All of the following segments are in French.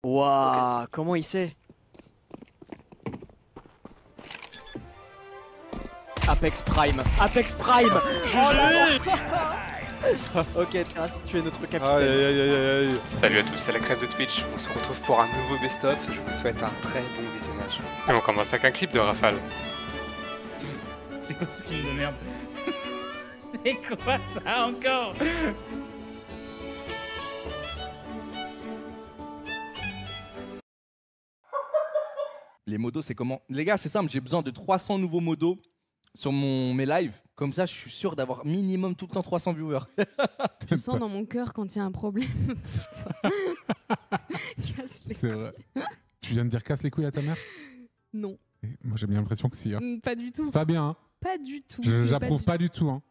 Waouh, comment il sait? Apex Prime. Apex Prime. Oh là là. Ok, tu es notre capitaine. Aïe aïe aïe aïe aïe. Salut à tous, c'est la crève de Twitch. On se retrouve pour un nouveau best-of. Je vous souhaite un très bon visionnage. Et on commence avec un clip de Rafale. C'est quoi ce film de merde? C'est quoi ça encore? Les modos, c'est comment? Les gars, c'est simple, j'ai besoin de 300 nouveaux modos sur mes lives. Comme ça, je suis sûr d'avoir minimum tout le temps 300 viewers. Je sens dans mon cœur quand il y a un problème. Casse les C'est vrai. Tu viens de dire casse les couilles à ta mère? Non. Et moi j'ai bien l'impression que si. Hein. Pas du tout. C'est pas bien. Hein. Pas du tout. J'approuve pas du tout. Hein.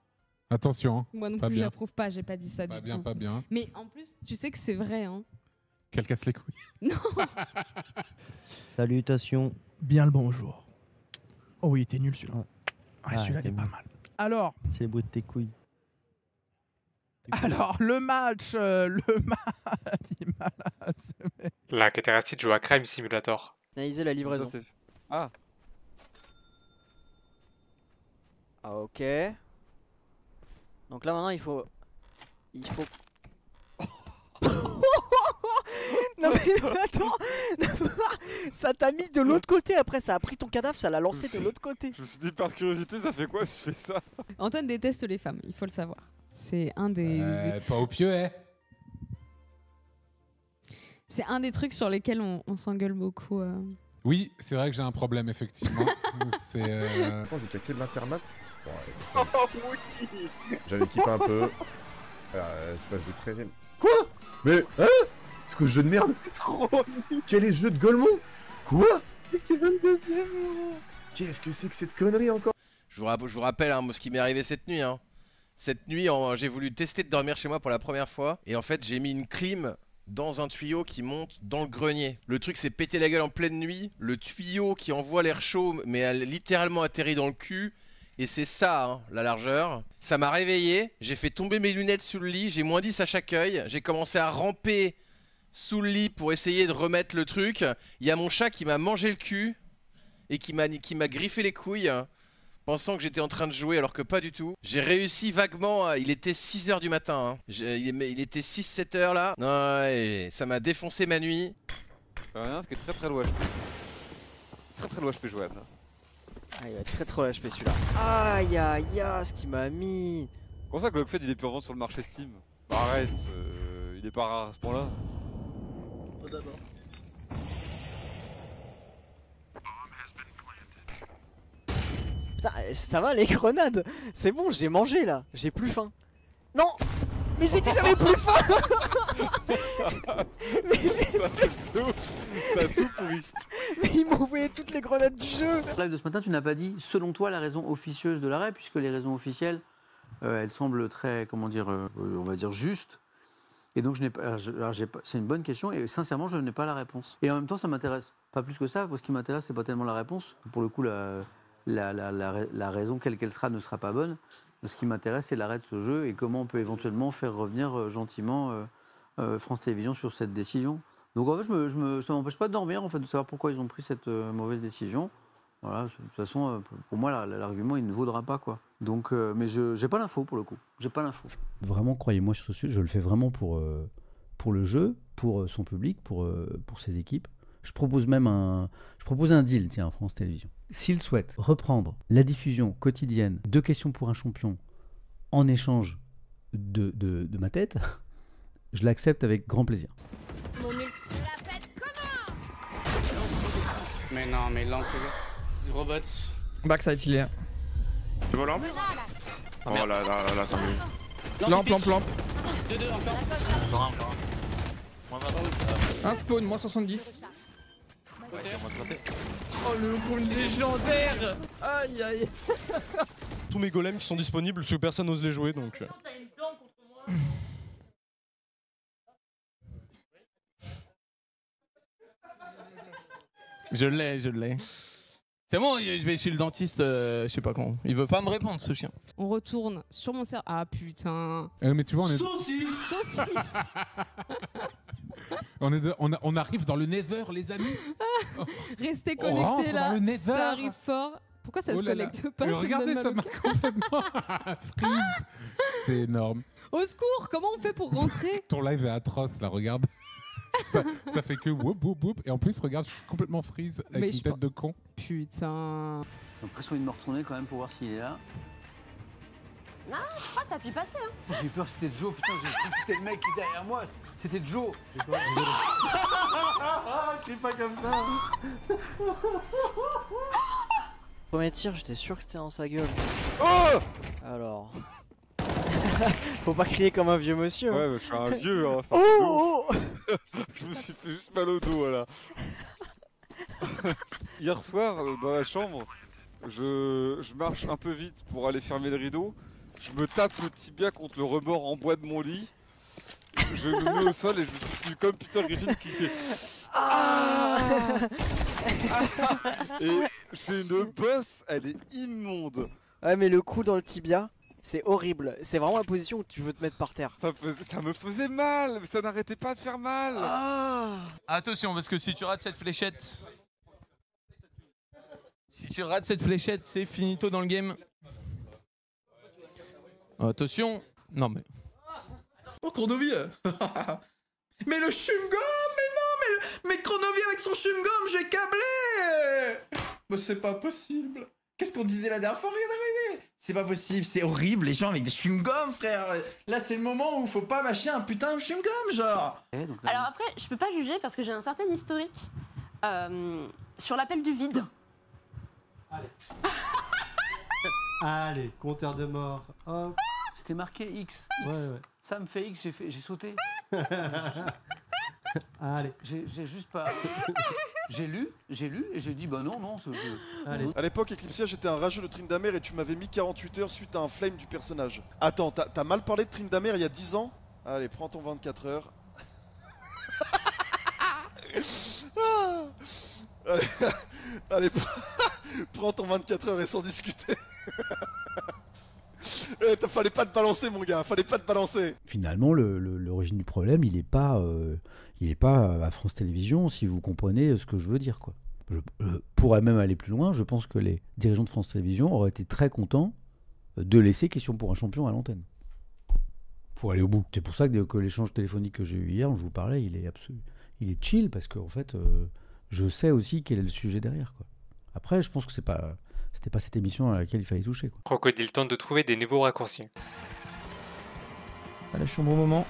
Attention. Hein. Moi non pas plus, bien. j'approuve pas. J'ai pas dit ça Pas du bien, tout. pas bien. Mais en plus, tu sais que c'est vrai. Hein. Qu'elle casse les couilles. Non. Salutations. Bien le bonjour. Oh oui, t'es nul celui-là. Ah, Ouais, celui-là, il est t'es pas nul. mal. Alors, C'est le bout de tes couilles. le match, il est malade ce mec. La Cateracid joue à Crime Simulator. Analyser la livraison. Ça, c'est- Ah, Ah, ok. Donc là maintenant il faut... Non mais attends. Ça t'a mis de l'autre côté après, ça a pris ton cadavre, ça l'a lancé de l'autre côté. je me suis dit par curiosité, ça fait quoi si je fais ça? Antoine déteste les femmes, il faut le savoir. C'est un des... Pas au pieu, eh. C'est un des trucs sur lesquels on s'engueule beaucoup. Oui, c'est vrai que j'ai un problème, effectivement. C'est. Vu qu'il y a que de l'intermat. Oh oui. J'avais équipé un peu. Je passe de 13ème. Quoi? Mais, hein? C'est quoi ce jeu de merde? Trop Quel est ce jeu de Golemont? Quoi? c'est 22ème. Qu'est-ce que c'est que cette connerie encore? Je vous rappelle hein, moi, ce qui m'est arrivé cette nuit. Hein. Cette nuit, j'ai voulu tester de dormir chez moi pour la première fois. Et en fait, j'ai mis une clim dans un tuyau qui monte dans le grenier. Le truc s'est pété la gueule en pleine nuit. Le tuyau qui envoie l'air chaud, mais a littéralement atterri dans le cul. Et c'est ça, hein, la largeur. Ça m'a réveillé. J'ai fait tomber mes lunettes sous le lit. J'ai moins 10 à chaque œil. J'ai commencé à ramper sous le lit pour essayer de remettre le truc. Il y a mon chat qui m'a mangé le cul. Et qui m'a griffé les couilles. Pensant que j'étais en train de jouer alors que pas du tout. J'ai réussi vaguement, il était 6h du matin. Hein. Il était 6-7 heures là. Non, ouais, ça m'a défoncé ma nuit. Rien, ce qui est très très low HP. Très très low HP jouable. Ah, il va être très trop HP celui-là. Aïe aïe aïe, ce qu'il m'a mis. C'est pour ça que le Lockfed il est plus revendre sur le marché Steam. Bah arrête, il est pas rare à ce point-là. Putain, ça va les grenades? C'est bon, j'ai mangé là, j'ai plus faim. Non. Mais j'ai dit j'avais plus faim. Mais j'ai... Ça a tout pourri. Mais ils m'ont envoyé toutes les grenades du jeu. Live de ce matin, tu n'as pas dit, selon toi, la raison officieuse de l'arrêt, puisque les raisons officielles, elles semblent très, comment dire, on va dire justes. Et donc, je n'ai pas, c'est une bonne question et sincèrement, je n'ai pas la réponse. Et en même temps, ça m'intéresse pas plus que ça, parce que ce qui m'intéresse, c'est pas tellement la réponse. Pour le coup, la raison, quelle qu'elle sera, ne sera pas bonne. Ce qui m'intéresse, c'est l'arrêt de ce jeu et comment on peut éventuellement faire revenir gentiment France Télévisions sur cette décision. Donc en fait, ça ne m'empêche pas de dormir, en fait, de savoir pourquoi ils ont pris cette mauvaise décision. Voilà, de toute façon, pour moi, l'argument, il ne vaudra pas, quoi. Donc, mais je n'ai pas l'info, pour le coup. J'ai pas l'info. Vraiment, croyez-moi sur ce sujet, je le fais vraiment pour le jeu, pour son public, pour ses équipes. Je propose un deal, tiens, à France Télévisions. S'ils souhaitent reprendre la diffusion quotidienne de Questions pour un champion en échange de ma tête, je l'accepte avec grand plaisir. Mais non, mais l'enculé. Du robot. Backside il est. Tu vois lampe? Oh là là là là, tant mieux. Lampe. 2-2 encore. Un spawn, moins 70. Oh le goal légendaire. Aïe aïe. Tous mes golems qui sont disponibles parce que personne n'ose les jouer donc. Je l'ai. C'est bon, je vais chez le dentiste, je sais pas quand. Il veut pas me répondre ce chien. On retourne sur mon cerveau. Ah putain. Mais tu vois, on est. Saucisse. On arrive dans le Nether, les amis. Restez On rentre connectés dans là, le Nether. ça arrive fort. Pourquoi ça se connecte pas? Mais ça me regardez, donne ça mal au m'a cœur. complètement freeze. C'est énorme. Au secours, comment on fait pour rentrer? Ton live est atroce, là, regarde. ça fait que whoop, whoop, whoop. Et en plus, regarde, je suis complètement freeze avec Mais une je tête de con. Putain. J'ai l'impression de me retourner quand même pour voir s'il est là. Non, je crois que t'as pu passer. Hein. J'ai eu peur que c'était Joe, putain, j'ai cru que c'était le mec qui est derrière moi. C'était Joe. Crie pas comme ça. Premier tir, j'étais sûr que c'était dans sa gueule. Oh Alors. Faut pas crier comme un vieux monsieur. Ouais, mais je suis un vieux, hein, ça Oh, me fait de ouf. Je me suis fait juste mal au dos, là. Hier soir, dans la chambre, je marche un peu vite pour aller fermer le rideau. Je me tape le tibia contre le rebord en bois de mon lit. Je me mets au sol et je suis comme Peter Griffin qui fait... Et j'ai une bosse, elle est immonde. Ouais, mais le coup dans le tibia, c'est horrible. C'est vraiment la position où tu veux te mettre par terre. Ça me faisait mal, mais ça n'arrêtait pas de faire mal. Attention, parce que si tu rates cette fléchette... Si tu rates cette fléchette, c'est finito dans le game. Attention. Non mais... Oh, Chronovie. Mais le chewing-gum. Mais non, mais Chronovie avec son chewing-gum, j'ai câblé. Mais c'est pas possible. Qu'est-ce qu'on disait la dernière fois? Regardez. C'est pas possible, c'est horrible, les gens avec des chewing-gums, frère. Là, c'est le moment où faut pas mâcher un putain de chewing-gum, genre. Alors après, je peux pas juger parce que j'ai un certain historique sur l'appel du vide. Allez, compteur de mort. Hop. C'était marqué X. Ouais, ouais. Ça me fait X, j'ai sauté. Allez. J'ai juste pas... J'ai lu et j'ai dit bah non, ce jeu. À l'époque, Eclipsia, j'étais un rageux de Tryndamere et tu m'avais mis 48 heures suite à un flame du personnage. Attends, t'as mal parlé de Tryndamere il y a 10 ans? Allez, prends ton 24 heures. Allez, prends ton 24 heures et sans discuter. Fallait pas te balancer, mon gars, fallait pas te balancer. Finalement, l'origine du problème, il est pas à France Télévisions, si vous comprenez ce que je veux dire, quoi. Je pourrais même aller plus loin. Je pense que les dirigeants de France Télévisions auraient été très contents de laisser Question pour un champion à l'antenne. Pour aller au bout. C'est pour ça que l'échange téléphonique que j'ai eu hier, je vous parlais, il est chill parce qu'en fait, je sais aussi quel est le sujet derrière, quoi. Après, je pense que c'était pas cette émission à laquelle il fallait toucher, quoi. Crocodile tente de trouver des nouveaux raccourcis. Allez, je suis au bon moment.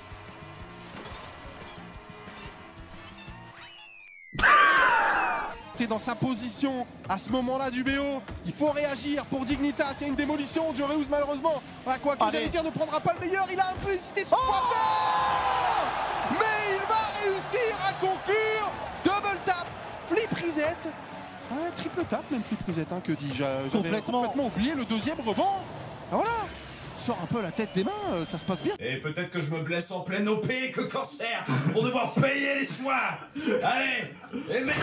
T'es dans sa position à ce moment-là du BO. Il faut réagir pour Dignitas. Il y a une démolition. Dioreus, malheureusement, à quoi que j'allais dire, ne prendra pas le meilleur. Il a un peu hésité sur quoi faire. Mais il va réussir à conclure. Double tap, flip reset. Ouais, triple tap, même flip reset, hein, que dis-je. J'avais complètement oublié le deuxième rebond. Ah, voilà. Sors un peu la tête des mains, ça se passe bien. Et peut-être que je me blesse en pleine OP que cancer pour devoir payer les soins. Allez, et merde.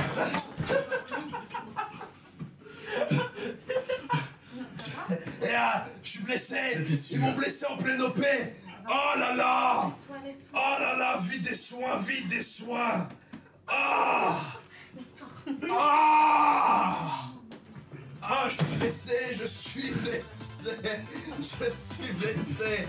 Et là, je suis blessé. Ils m'ont blessé en pleine OP. Oh là là. Oh là là, vite des soins, vite des soins. Ah. Ah. Ah, je suis blessé, je suis blessé. Je suis blessé.